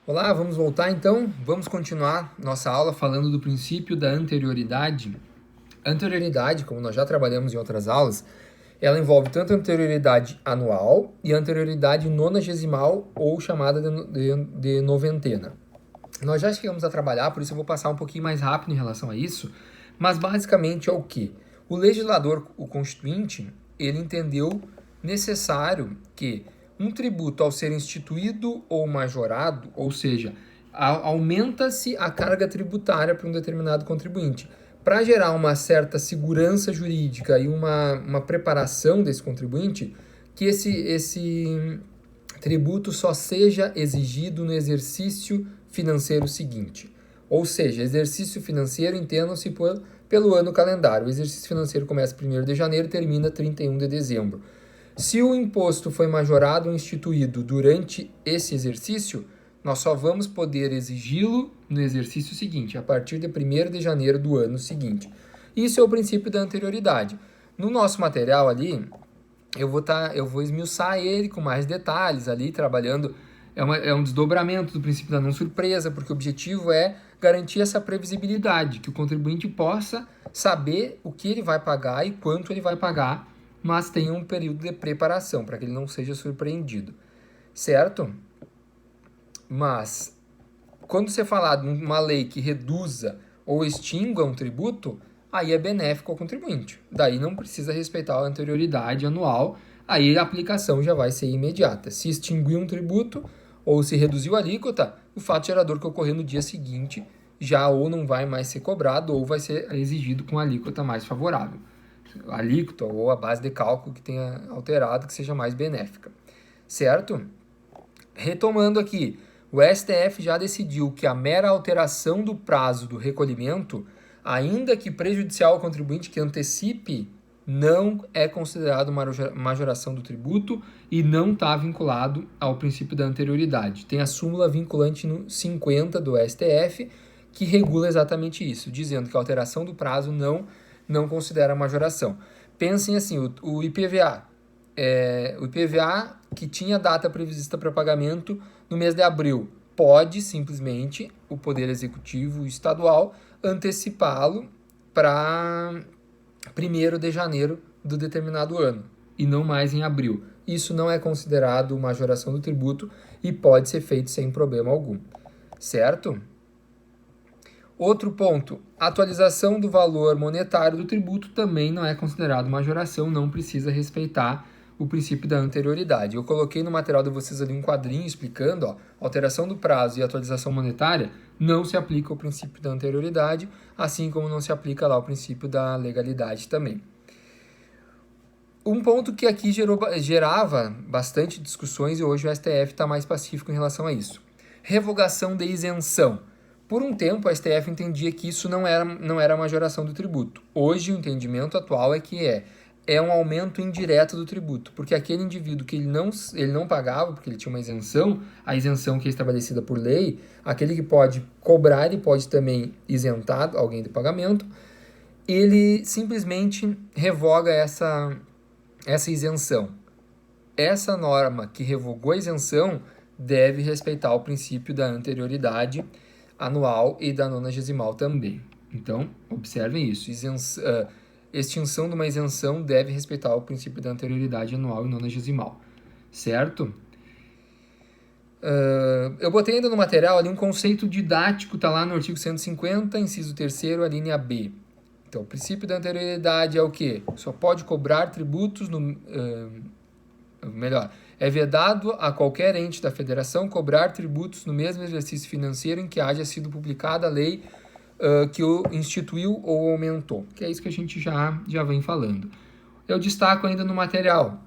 Olá, vamos voltar então? Vamos continuar nossa aula falando do princípio da anterioridade. Anterioridade, como nós já trabalhamos em outras aulas, ela envolve tanto a anterioridade anual e a anterioridade nonagesimal ou chamada de noventena. Nós já chegamos a trabalhar, por isso eu vou passar um pouquinho mais rápido em relação a isso, mas basicamente é o que? O legislador, o constituinte, ele entendeu necessário que um tributo, ao ser instituído ou majorado, ou seja, aumenta-se a carga tributária para um determinado contribuinte. Para gerar uma certa segurança jurídica e uma preparação desse contribuinte, que esse tributo só seja exigido no exercício financeiro seguinte. Ou seja, exercício financeiro entendam-se pelo ano calendário. O exercício financeiro começa 1º de janeiro e termina 31 de dezembro. Se o imposto foi majorado ou instituído durante esse exercício, nós só vamos poder exigi-lo no exercício seguinte, a partir de 1º de janeiro do ano seguinte. Isso é o princípio da anterioridade. No nosso material ali, eu vou esmiuçar ele com mais detalhes ali, trabalhando. É um desdobramento do princípio da não surpresa, porque o objetivo é garantir essa previsibilidade, que o contribuinte possa saber o que ele vai pagar e quanto ele vai pagar, mas tenha um período de preparação, para que ele não seja surpreendido, certo? Mas, quando você falar de uma lei que reduza ou extinga um tributo, aí é benéfico ao contribuinte. Daí não precisa respeitar a anterioridade anual, aí a aplicação já vai ser imediata. Se extinguir um tributo ou se reduziu a alíquota, o fato gerador que ocorrer no dia seguinte já ou não vai mais ser cobrado ou vai ser exigido com a alíquota mais favorável. A alíquota ou a base de cálculo que tenha alterado, que seja mais benéfica. Certo? Retomando aqui, o STF já decidiu que a mera alteração do prazo do recolhimento, ainda que prejudicial ao contribuinte que antecipe, não é considerado majoração do tributo e não está vinculado ao princípio da anterioridade. Tem a súmula vinculante no 50 do STF, que regula exatamente isso, dizendo que a alteração do prazo não considera majoração. Pensem assim, o IPVA. O IPVA que tinha data prevista para pagamento no mês de abril, pode simplesmente o Poder Executivo Estadual antecipá-lo para 1º de janeiro do determinado ano, e não mais em abril. Isso não é considerado majoração do tributo e pode ser feito sem problema algum, certo? Outro ponto, atualização do valor monetário do tributo também não é considerado majoração, não precisa respeitar o princípio da anterioridade. Eu coloquei no material de vocês ali um quadrinho explicando, alteração do prazo e atualização monetária não se aplica ao princípio da anterioridade, assim como não se aplica lá o princípio da legalidade também. Um ponto que aqui gerava bastante discussões e hoje o STF está mais pacífico em relação a isso. Revogação de isenção. Por um tempo, a STF entendia que isso não era majoração do tributo. Hoje, o entendimento atual é que é um aumento indireto do tributo, porque aquele indivíduo que ele não pagava, porque ele tinha uma isenção, a isenção que é estabelecida por lei, aquele que pode cobrar, ele pode também isentar alguém do pagamento, ele simplesmente revoga essa isenção. Essa norma que revogou a isenção deve respeitar o princípio da anterioridade anual e da nonagesimal também. Então, observem isso. Extinção de uma isenção deve respeitar o princípio da anterioridade anual e nonagesimal. Certo? Eu botei ainda no material ali um conceito didático, está lá no artigo 150, inciso 3º, a linha B. Então, o princípio da anterioridade é o quê? Só pode cobrar tributos é vedado a qualquer ente da federação cobrar tributos no mesmo exercício financeiro em que haja sido publicada a lei que o instituiu ou aumentou, que é isso que a gente já vem falando. Eu destaco ainda no material.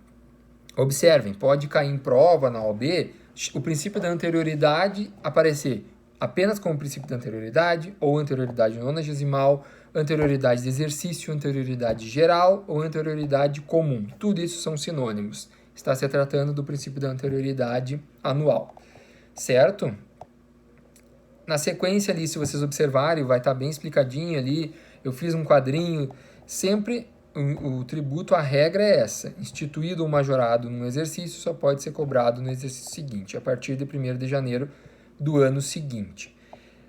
Observem, pode cair em prova na OAB o princípio da anterioridade aparecer apenas como princípio da anterioridade, ou anterioridade nonagesimal, anterioridade de exercício, anterioridade geral ou anterioridade comum. Tudo isso são sinônimos. Está se tratando do princípio da anterioridade anual, certo? Na sequência ali, se vocês observarem, vai estar bem explicadinho ali, eu fiz um quadrinho, sempre o tributo, a regra é essa, instituído ou majorado num exercício, só pode ser cobrado no exercício seguinte, a partir de 1º de janeiro do ano seguinte.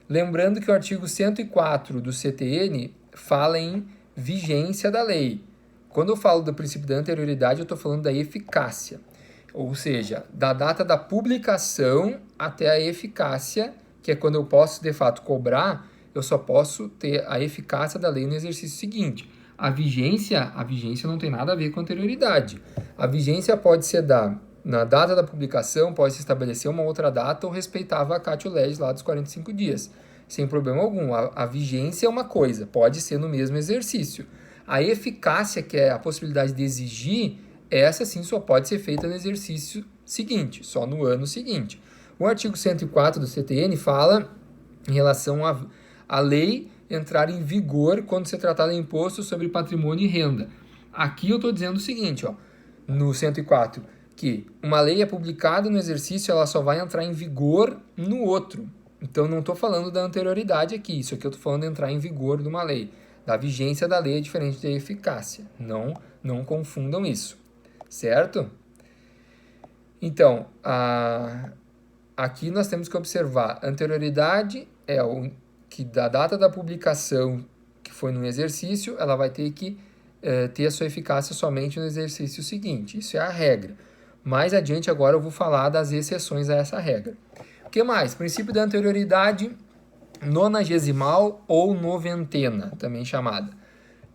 Lembrando que o artigo 104 do CTN fala em vigência da lei. Quando eu falo do princípio da anterioridade, eu estou falando da eficácia, ou seja, da data da publicação até a eficácia, que é quando eu posso, de fato, cobrar, eu só posso ter a eficácia da lei no exercício seguinte. A vigência não tem nada a ver com anterioridade. A vigência pode ser na data da publicação, pode se estabelecer uma outra data ou respeitar a vacatio legis lá dos 45 dias, sem problema algum. A vigência é uma coisa, pode ser no mesmo exercício. A eficácia, que é a possibilidade de exigir, essa sim só pode ser feita no exercício seguinte, só no ano seguinte. O artigo 104 do CTN fala em relação à lei entrar em vigor quando se tratar de imposto sobre patrimônio e renda. Aqui eu estou dizendo o seguinte, no 104, que uma lei é publicada no exercício, ela só vai entrar em vigor no outro. Então, não estou falando da anterioridade aqui, isso aqui eu estou falando de entrar em vigor de uma lei. Da vigência da lei é diferente da eficácia. Não confundam isso, certo? Então, aqui nós temos que observar, anterioridade é o que da data da publicação que foi no exercício, ela vai ter que ter a sua eficácia somente no exercício seguinte. Isso é a regra. Mais adiante agora eu vou falar das exceções a essa regra. O que mais? Princípio da anterioridade nonagesimal ou noventena, também chamada.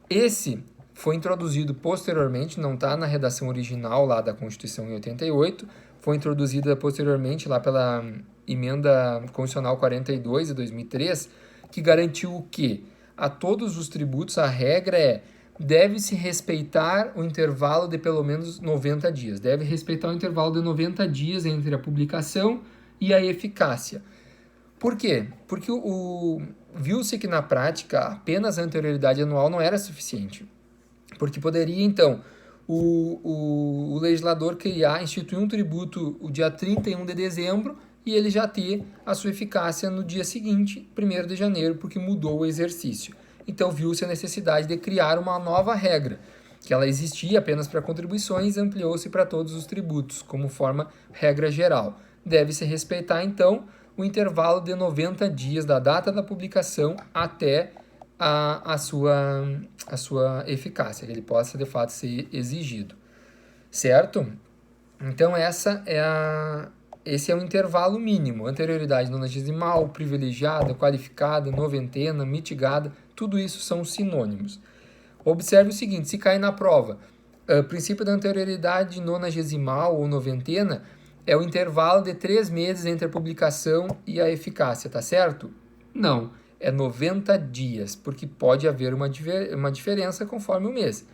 Esse foi introduzido posteriormente, não está na redação original lá da Constituição em 88, foi introduzida posteriormente lá pela Emenda Constitucional 42 de 2003, que garantiu o quê? A todos os tributos a regra deve-se respeitar o intervalo de pelo menos 90 dias. Deve respeitar o intervalo de 90 dias entre a publicação e a eficácia. Por quê? Porque viu-se que na prática apenas a anterioridade anual não era suficiente. Porque poderia, então, o legislador instituir um tributo o dia 31 de dezembro e ele já ter a sua eficácia no dia seguinte, 1º de janeiro, porque mudou o exercício. Então, viu-se a necessidade de criar uma nova regra, que ela existia apenas para contribuições e ampliou-se para todos os tributos, como regra geral. Deve-se respeitar, então, o intervalo de 90 dias da data da publicação até a sua eficácia, que ele possa, de fato, ser exigido. Certo? Então, esse é o intervalo mínimo. Anterioridade nonagesimal, privilegiada, qualificada, noventena, mitigada, tudo isso são sinônimos. Observe o seguinte, se cair na prova, o princípio da anterioridade nonagesimal ou noventena é o intervalo de 3 meses entre a publicação e a eficácia, tá certo? Não, é 90 dias, porque pode haver uma diferença conforme o mês.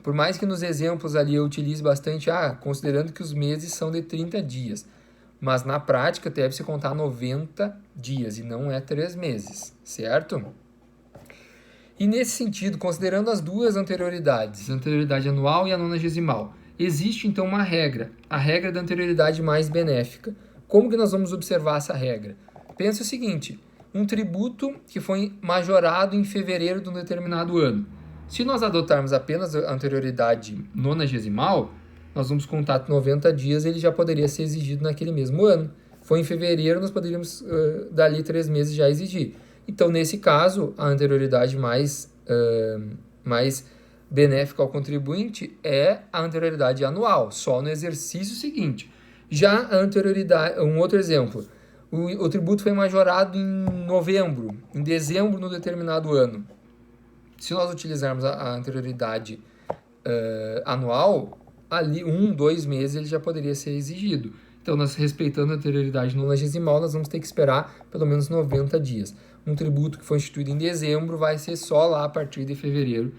Por mais que nos exemplos ali eu utilize bastante, considerando que os meses são de 30 dias, mas na prática deve-se contar 90 dias e não é 3 meses, certo? E nesse sentido, considerando as duas anterioridades, a anterioridade anual e a nonagesimal, existe então uma regra, a regra da anterioridade mais benéfica. Como que nós vamos observar essa regra? Pense o seguinte, um tributo que foi majorado em fevereiro de um determinado ano. Se nós adotarmos apenas a anterioridade nonagesimal, nós vamos contar 90 dias, ele já poderia ser exigido naquele mesmo ano. Foi em fevereiro, nós poderíamos, dali 3 meses, já exigir. Então, nesse caso, a anterioridade mais benéfica ao contribuinte é a anterioridade anual, só no exercício seguinte. Já a anterioridade, um outro exemplo, o tributo foi majorado em novembro, em dezembro no determinado ano. Se nós utilizarmos a anterioridade anual, ali 2 meses ele já poderia ser exigido. Então, nós respeitando a anterioridade nonagesimal, nós vamos ter que esperar pelo menos 90 dias. Um tributo que foi instituído em dezembro vai ser só lá a partir de fevereiro,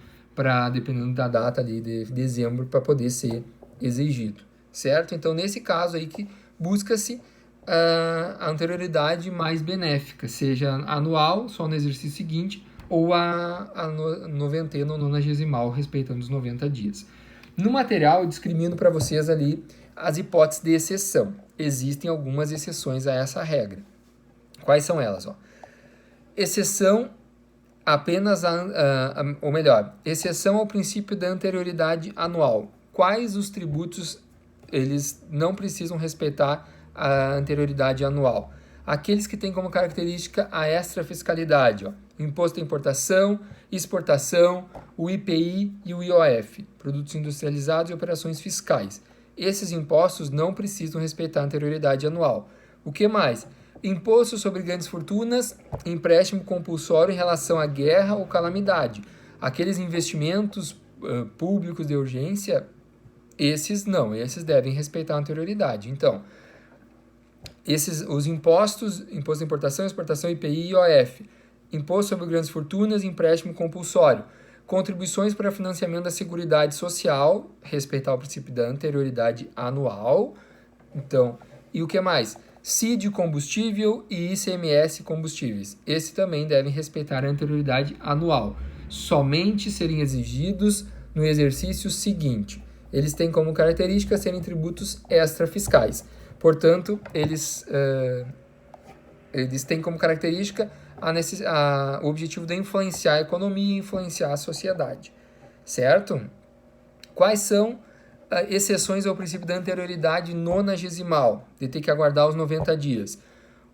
dependendo da data ali de dezembro, para poder ser exigido, certo? Então, nesse caso aí que busca-se a anterioridade mais benéfica, seja anual, só no exercício seguinte, ou a noventena ou nonagesimal, respeitando os 90 dias. No material, eu discrimino para vocês ali as hipóteses de exceção. Existem algumas exceções a essa regra. Quais são elas? Exceção apenas, ou melhor, exceção ao princípio da anterioridade anual. Quais os tributos eles não precisam respeitar a anterioridade anual? aqueles que têm como característica a extrafiscalidade, ó, imposto à importação, exportação, o IPI e o IOF, produtos industrializados e operações fiscais. Esses impostos não precisam respeitar a anterioridade anual. O que mais? Imposto sobre grandes fortunas, empréstimo compulsório em relação à guerra ou calamidade. Aqueles investimentos públicos de urgência, esses não, esses devem respeitar a anterioridade. Então, os impostos, imposto de importação, exportação, IPI e IOF, imposto sobre grandes fortunas, empréstimo compulsório, contribuições para financiamento da Seguridade Social, respeitar o princípio da anterioridade anual. Então, e o que mais? CID combustível e ICMS combustíveis. Esses também devem respeitar a anterioridade anual. Somente serem exigidos no exercício seguinte. Eles têm como característica serem tributos extrafiscais. Portanto, eles têm como característica o objetivo de influenciar a economia e influenciar a sociedade. Certo? Quais são exceções ao princípio da anterioridade nonagesimal, de ter que aguardar os 90 dias?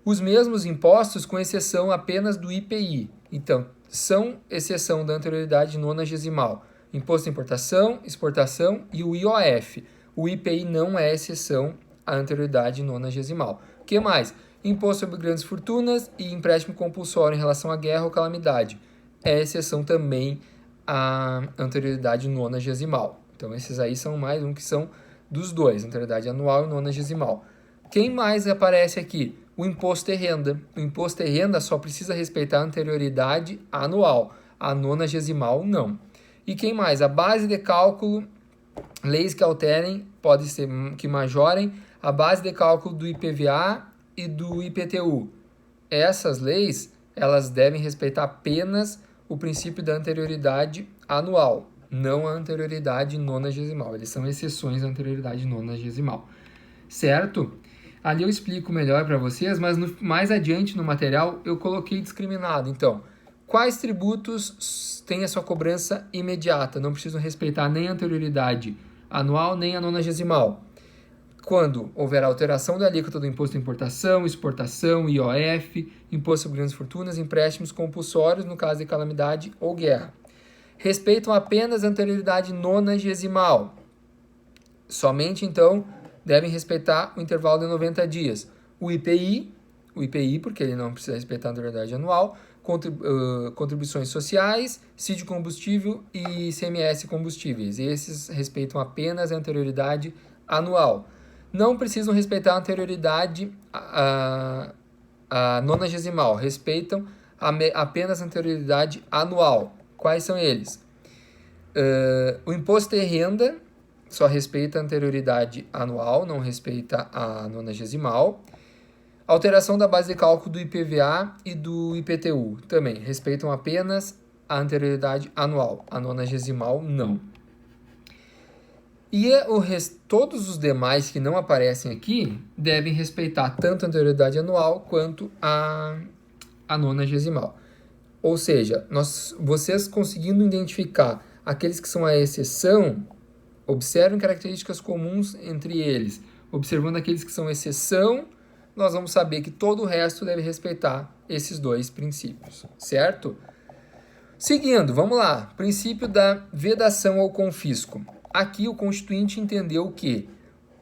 Os mesmos impostos, com exceção apenas do IPI. Então, são exceção da anterioridade nonagesimal. Imposto de importação, exportação e o IOF. O IPI não é exceção à anterioridade nonagesimal. O que mais? Imposto sobre grandes fortunas e empréstimo compulsório em relação à guerra ou calamidade. É exceção também à anterioridade nonagesimal. Então, esses aí são mais um que são dos dois, anterioridade anual e nonagesimal. Quem mais aparece aqui? O imposto de renda. O imposto de renda só precisa respeitar a anterioridade anual. A nonagesimal, não. E quem mais? A base de cálculo, leis que alterem, pode ser que majorem, a base de cálculo do IPVA e do IPTU. Essas leis, elas devem respeitar apenas o princípio da anterioridade anual, não a anterioridade nonagesimal. Eles são exceções à anterioridade nonagesimal. Certo? Ali eu explico melhor para vocês, mas mais adiante no material eu coloquei discriminado. Então, quais tributos têm a sua cobrança imediata? Não precisam respeitar nem a anterioridade anual, nem a nonagesimal. Quando houver alteração da alíquota do imposto de importação, exportação, IOF, imposto sobre grandes fortunas, empréstimos compulsórios no caso de calamidade ou guerra. Respeitam apenas a anterioridade nonagesimal. Somente, então, devem respeitar o intervalo de 90 dias. O IPI, porque ele não precisa respeitar a anterioridade anual, contribuições sociais, CID combustível e ICMS combustíveis. Esses respeitam apenas a anterioridade anual. Não precisam respeitar a anterioridade a nonagesimal, respeitam apenas a anterioridade anual. Quais são eles? O imposto de renda só respeita a anterioridade anual, não respeita a nonagesimal. Alteração da base de cálculo do IPVA e do IPTU também respeitam apenas a anterioridade anual, a nonagesimal não. E todos os demais que não aparecem aqui devem respeitar tanto a anterioridade anual quanto a nonagesimal. Ou seja, vocês conseguindo identificar aqueles que são a exceção, observem características comuns entre eles. Observando aqueles que são exceção, nós vamos saber que todo o resto deve respeitar esses dois princípios, certo? Seguindo, vamos lá. Princípio da vedação ao confisco. Aqui o Constituinte entendeu que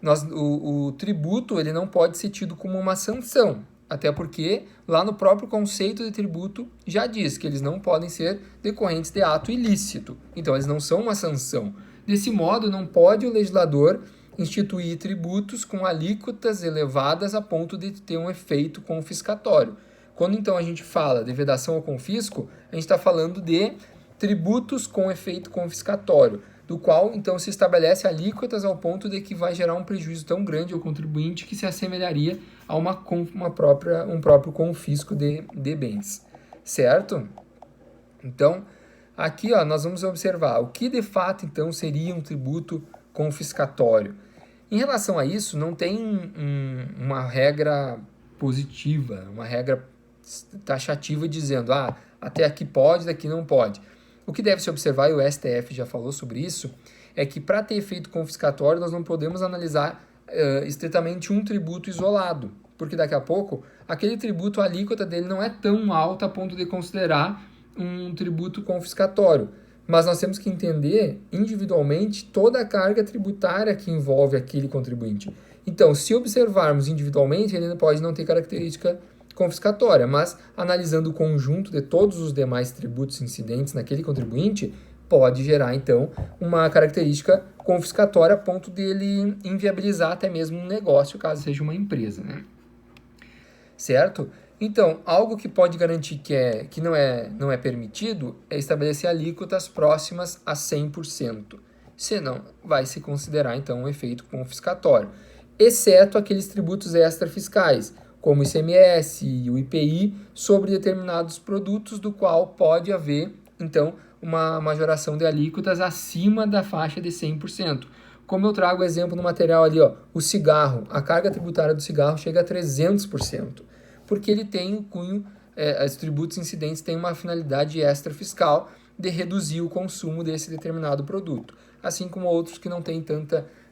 o tributo ele não pode ser tido como uma sanção, até porque lá no próprio conceito de tributo já diz que eles não podem ser decorrentes de ato ilícito. Então, eles não são uma sanção. Desse modo, não pode o legislador instituir tributos com alíquotas elevadas a ponto de ter um efeito confiscatório. Quando, então, a gente fala de vedação ao confisco, a gente está falando de tributos com efeito confiscatório, do qual, então, se estabelece alíquotas ao ponto de que vai gerar um prejuízo tão grande ao contribuinte que se assemelharia a um próprio confisco de bens, certo? Então, aqui nós vamos observar o que de fato, então, seria um tributo confiscatório. Em relação a isso, não tem uma regra positiva, uma regra taxativa dizendo, até aqui pode, daqui não pode. O que deve se observar, e o STF já falou sobre isso, é que para ter efeito confiscatório nós não podemos analisar estritamente um tributo isolado, porque daqui a pouco aquele tributo, a alíquota dele não é tão alta a ponto de considerar um tributo confiscatório. Mas nós temos que entender individualmente toda a carga tributária que envolve aquele contribuinte. Então, se observarmos individualmente, ele pode não ter característica confiscatória, mas analisando o conjunto de todos os demais tributos incidentes naquele contribuinte, pode gerar, então, uma característica confiscatória a ponto dele inviabilizar até mesmo um negócio, caso seja uma empresa, né? Certo? Então, algo que pode garantir que não é permitido é estabelecer alíquotas próximas a 100%. Senão, vai se considerar, então, um efeito confiscatório. Exceto aqueles tributos extrafiscais, como o ICMS e o IPI, sobre determinados produtos, do qual pode haver, então, uma majoração de alíquotas acima da faixa de 100%. Como eu trago o exemplo no material ali, ó, o cigarro, a carga tributária do cigarro chega a 300%, porque ele tem o cunho, os tributos incidentes têm uma finalidade extrafiscal de reduzir o consumo desse determinado produto, assim como outros que não têm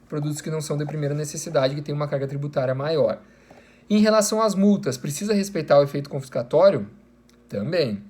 produtos que não são de primeira necessidade, que têm uma carga tributária maior. Em relação às multas, precisa respeitar o efeito confiscatório? Também.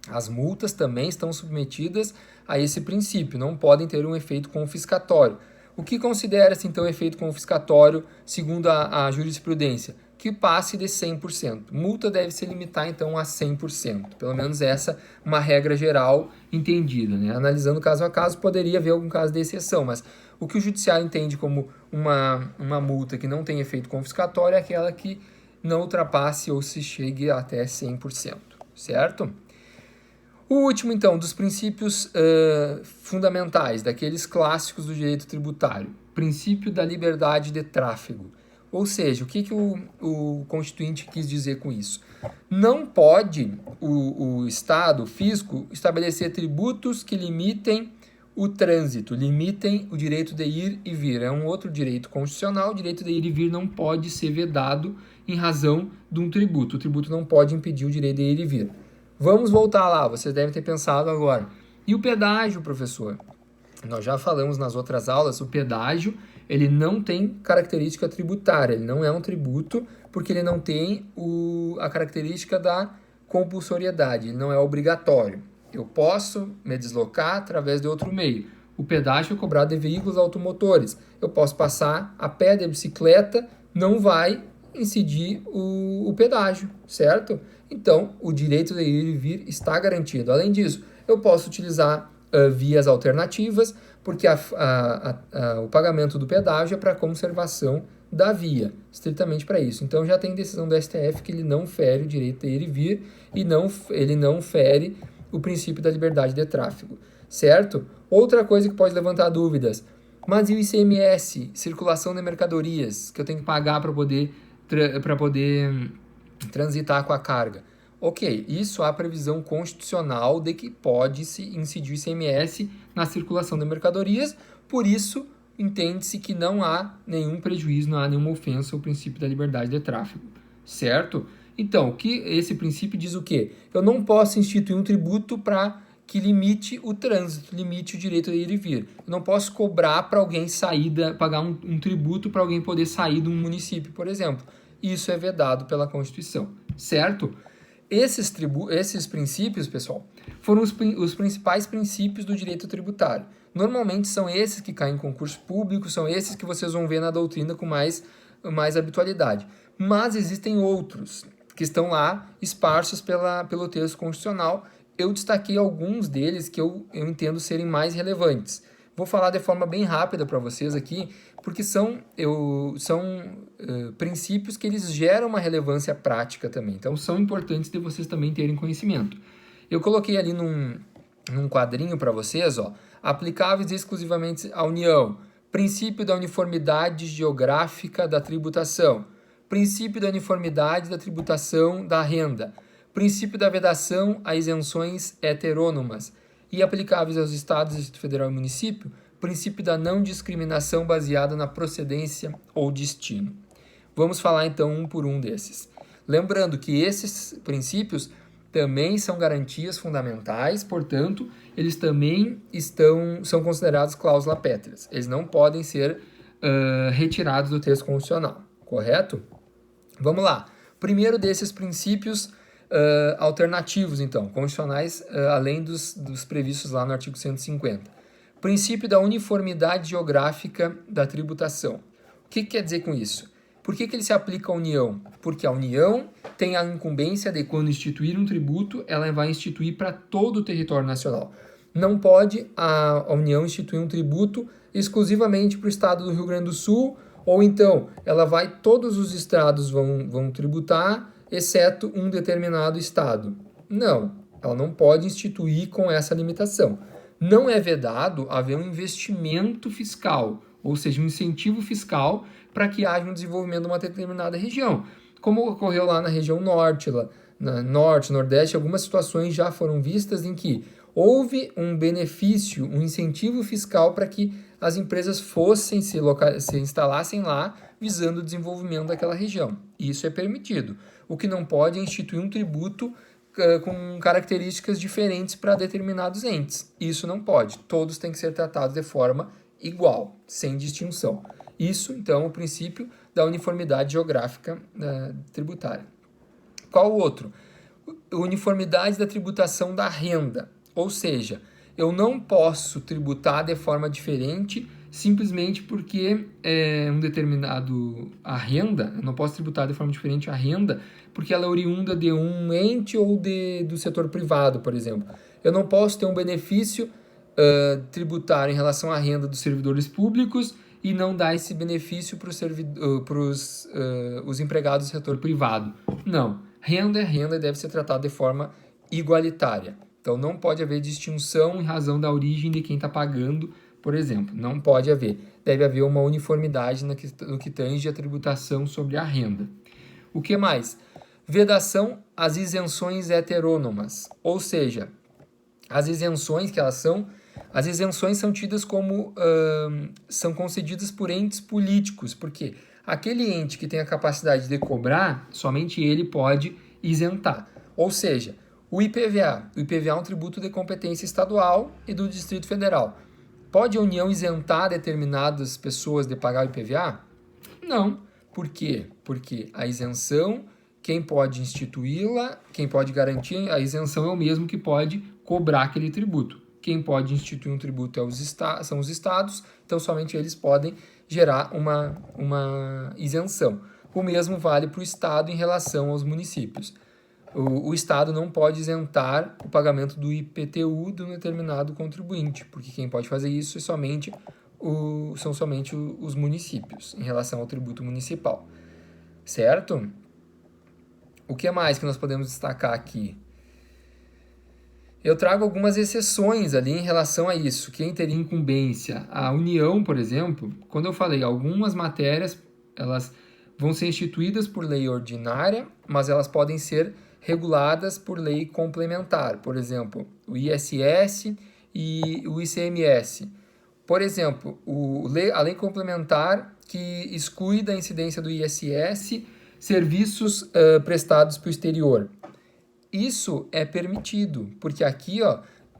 As multas também estão submetidas a esse princípio, não podem ter um efeito confiscatório. O que considera-se, então, efeito confiscatório, segundo a jurisprudência? Que passe de 100%. Multa deve se limitar, então, a 100%. Pelo menos essa uma regra geral entendida, né? Analisando caso a caso, poderia haver algum caso de exceção, mas o que o judiciário entende como uma multa que não tem efeito confiscatório é aquela que não ultrapasse ou se chegue até 100%, certo? O último, então, dos princípios fundamentais, daqueles clássicos do direito tributário, princípio da liberdade de tráfego. Ou seja, o que o Constituinte quis dizer com isso? Não pode o Estado, o fisco, estabelecer tributos que limitem o trânsito, limitem o direito de ir e vir. É um outro direito constitucional, o direito de ir e vir não pode ser vedado em razão de um tributo. O tributo não pode impedir o direito de ir e vir. Vamos voltar lá, vocês devem ter pensado agora. E o pedágio, professor? Nós já falamos nas outras aulas, o pedágio ele não tem característica tributária, ele não é um tributo porque ele não tem a característica da compulsoriedade, ele não é obrigatório. Eu posso me deslocar através de outro meio. O pedágio é cobrado de veículos automotores. Eu posso passar a pé, de bicicleta, não vai incidir o pedágio, certo? Então, o direito de ir e vir está garantido. Além disso, eu posso utilizar vias alternativas, porque o pagamento do pedágio é para conservação da via, estritamente para isso. Então, já tem decisão do STF que ele não fere o direito de ir e vir e ele não fere o princípio da liberdade de tráfego, certo? Outra coisa que pode levantar dúvidas, mas e o ICMS, circulação de mercadorias, que eu tenho que pagar para poder transitar com a carga? Ok, isso há previsão constitucional de que pode-se incidir o ICMS na circulação de mercadorias, por isso entende-se que não há nenhum prejuízo, não há nenhuma ofensa ao princípio da liberdade de tráfego, certo? Então, esse princípio diz o quê? Eu não posso instituir um tributo para que limite o trânsito, limite o direito de ir e vir. Eu não posso cobrar para alguém pagar um tributo para alguém poder sair de um município, por exemplo. Isso é vedado pela Constituição, certo? Esses princípios, pessoal, foram os principais princípios do direito tributário. Normalmente são esses que caem em concurso público, são esses que vocês vão ver na doutrina com mais habitualidade. Mas existem outros que estão lá esparsos pelo texto constitucional. Eu destaquei alguns deles que eu entendo serem mais relevantes. Vou falar de forma bem rápida para vocês aqui, porque são princípios que eles geram uma relevância prática também. Então, são importantes de vocês também terem conhecimento. Eu coloquei ali num quadrinho para vocês, ó, aplicáveis exclusivamente à União, princípio da uniformidade geográfica da tributação, princípio da uniformidade da tributação da renda, princípio da vedação a isenções heterônomas e aplicáveis aos estados, Distrito Federal e município, princípio da não discriminação baseada na procedência ou destino. Vamos falar então um por um desses. Lembrando que esses princípios também são garantias fundamentais, portanto, eles também são considerados cláusula pétreas. Eles não podem ser retirados do texto constitucional, correto? Vamos lá. Primeiro desses princípios alternativos, então, constitucionais, além dos previstos lá no artigo 150. Princípio da uniformidade geográfica da tributação. O que quer dizer com isso? Por que ele se aplica à União? Porque a União tem a incumbência de, quando instituir um tributo, ela vai instituir para todo o território nacional. Não pode a União instituir um tributo exclusivamente para o estado do Rio Grande do Sul, ou então todos os estados vão tributar, exceto um determinado estado. Não, ela não pode instituir com essa limitação. Não é vedado haver um investimento fiscal, ou seja, um incentivo fiscal para que haja um desenvolvimento de uma determinada região. Como ocorreu lá na região norte, norte, nordeste, algumas situações já foram vistas em que houve um benefício, um incentivo fiscal para que as empresas se instalassem lá visando o desenvolvimento daquela região. Isso é permitido. O que não pode é instituir um tributo com características diferentes para determinados entes. Isso não pode. Todos têm que ser tratados de forma igual, sem distinção. Isso, então, é o princípio da uniformidade geográfica tributária. Qual o outro? Uniformidade da tributação da renda. Ou seja, eu não posso tributar de forma diferente simplesmente porque a renda, eu não posso tributar de forma diferente a renda porque ela é oriunda de um ente ou do setor privado, por exemplo. Eu não posso ter um benefício tributário em relação à renda dos servidores públicos e não dar esse benefício para os empregados do setor privado. Não, renda é renda e deve ser tratada de forma igualitária. Então, não pode haver distinção em razão da origem de quem está pagando, por exemplo. Não pode haver. Deve haver uma uniformidade no que tange a tributação sobre a renda. O que mais? Vedação às isenções heterônomas. Ou seja, as isenções são tidas como são concedidas por entes políticos, porque aquele ente que tem a capacidade de cobrar, somente ele pode isentar. Ou seja, o IPVA é um tributo de competência estadual e do Distrito Federal. Pode a União isentar determinadas pessoas de pagar o IPVA? Não. Por quê? Porque a isenção, quem pode instituí-la, quem pode garantir a isenção é o mesmo que pode cobrar aquele tributo. Quem pode instituir um tributo são os estados, então somente eles podem gerar uma isenção. O mesmo vale para o estado em relação aos municípios. O estado não pode isentar o pagamento do IPTU de um determinado contribuinte, porque quem pode fazer isso são somente os municípios em relação ao tributo municipal. Certo? O que mais que nós podemos destacar aqui? Eu trago algumas exceções ali em relação a isso. Quem teria incumbência? A União, por exemplo, quando eu falei algumas matérias, elas vão ser instituídas por lei ordinária, mas elas podem ser reguladas por lei complementar. Por exemplo, o ISS e o ICMS. Por exemplo, a lei complementar que exclui da incidência do ISS serviços prestados para o exterior. Isso é permitido, porque aqui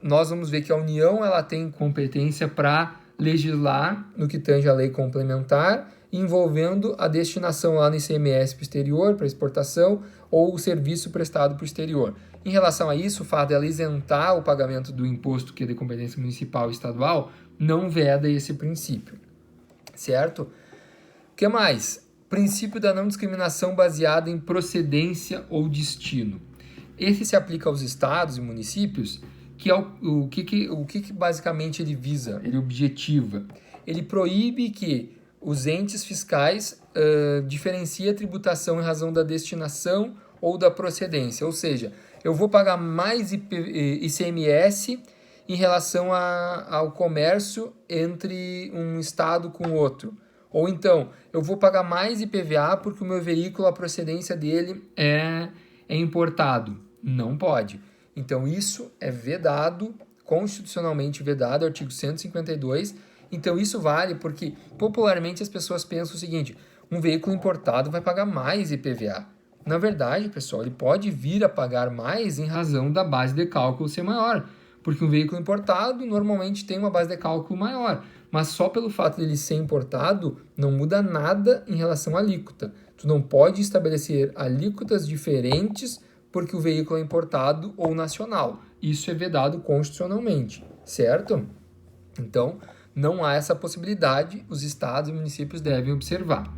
nós vamos ver que a União ela tem competência para legislar no que tange a lei complementar, envolvendo a destinação lá no ICMS para o exterior, para exportação, ou o serviço prestado para o exterior. Em relação a isso, o fato dela isentar o pagamento do imposto que é de competência municipal e estadual não veda esse princípio, certo? O que mais? Princípio da não discriminação baseada em procedência ou destino. Esse se aplica aos estados e municípios, que é o que basicamente ele visa, ele objetiva. Ele proíbe que os entes fiscais diferenciem a tributação em razão da destinação ou da procedência. Ou seja, eu vou pagar mais ICMS em relação ao comércio entre um estado com outro. Ou então, eu vou pagar mais IPVA porque o meu veículo, a procedência dele é importado. Não pode. Então, isso é vedado, constitucionalmente vedado, artigo 152. Então, isso vale porque, popularmente, as pessoas pensam o seguinte: um veículo importado vai pagar mais IPVA. Na verdade, pessoal, ele pode vir a pagar mais em razão da base de cálculo ser maior. Porque um veículo importado normalmente tem uma base de cálculo maior. Mas só pelo fato de ele ser importado, não muda nada em relação à alíquota. Tu não pode estabelecer alíquotas diferentes porque o veículo é importado ou nacional. Isso é vedado constitucionalmente, certo? Então, não há essa possibilidade, os estados e municípios devem observar.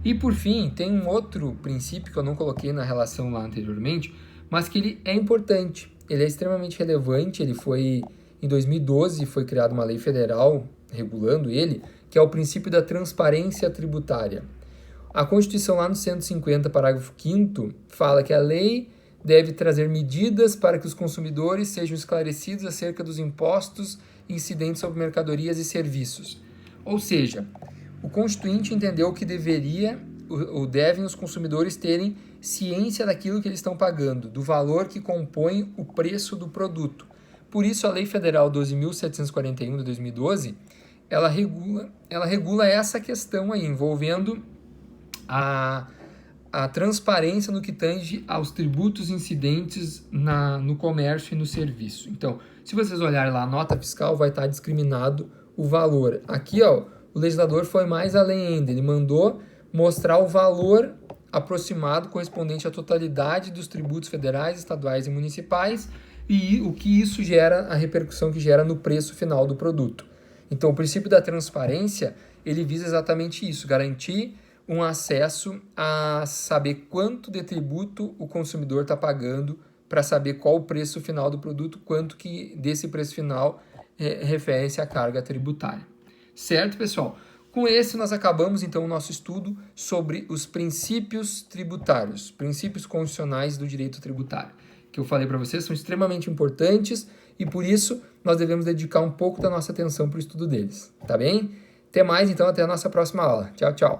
E, por fim, tem um outro princípio que eu não coloquei na relação lá anteriormente, mas que ele é importante, ele é extremamente relevante, em 2012, foi criada uma lei federal regulando ele, que é o princípio da transparência tributária. A Constituição, lá no 150, parágrafo 5º, fala que a lei deve trazer medidas para que os consumidores sejam esclarecidos acerca dos impostos incidentes sobre mercadorias e serviços. Ou seja, o Constituinte entendeu que devem os consumidores terem ciência daquilo que eles estão pagando, do valor que compõe o preço do produto. Por isso, a Lei Federal 12.741 de 2012, ela regula essa questão aí, envolvendo a transparência no que tange aos tributos incidentes no comércio e no serviço. Então, se vocês olharem lá, a nota fiscal vai estar discriminado o valor. Aqui, ó, o legislador foi mais além ainda, ele mandou mostrar o valor aproximado correspondente à totalidade dos tributos federais, estaduais e municipais e o que isso gera, a repercussão que gera no preço final do produto. Então, o princípio da transparência, ele visa exatamente isso, garantir um acesso a saber quanto de tributo o consumidor está pagando para saber qual o preço final do produto, quanto que desse preço final refere-se à carga tributária. Certo, pessoal? Com esse, nós acabamos, então, o nosso estudo sobre os princípios tributários, princípios constitucionais do direito tributário, que eu falei para vocês, são extremamente importantes e, por isso, nós devemos dedicar um pouco da nossa atenção para o estudo deles, tá bem? Até mais, então, até a nossa próxima aula. Tchau, tchau!